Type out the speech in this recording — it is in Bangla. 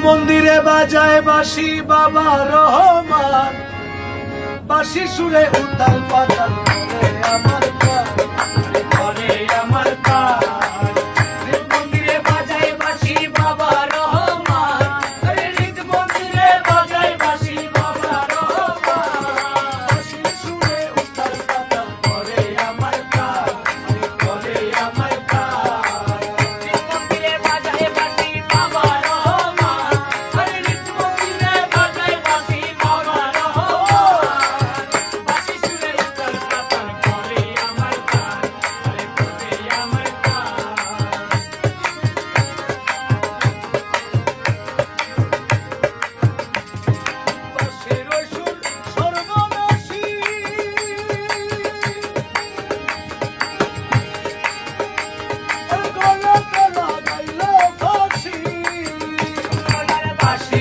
মন্দিরে বাজায় বাঁশি বাবা রহমান, বাঁশি সুরে উতাল পাতাল করে আমার প্রাণ, করে আমার প্রাণ। মন্দিরে বাজায় বাঁশি বাবা রহমান, আরে হৃদ মন্দিরে বাজায় বাঁশি বাবা রহমান, বাঁশি সুরে উতাল পাতাল করে আমার প্রাণ, করে আমার প্রাণ। হৃদ মন্দিরে বাজায় বাঁশি বাবা রহমান, আরে হৃদ মন্দিরে বাজায় বাঁশি বাবা রহমান, বাঁশি সুরে উতাল পাতাল করে আমার প্রাণ, আরে করে আমার প্রাণ। বাঁশির ওই সুর সর্বনাশী, ওই গলাটা লাগাইল ফাঁসি। বাঁশির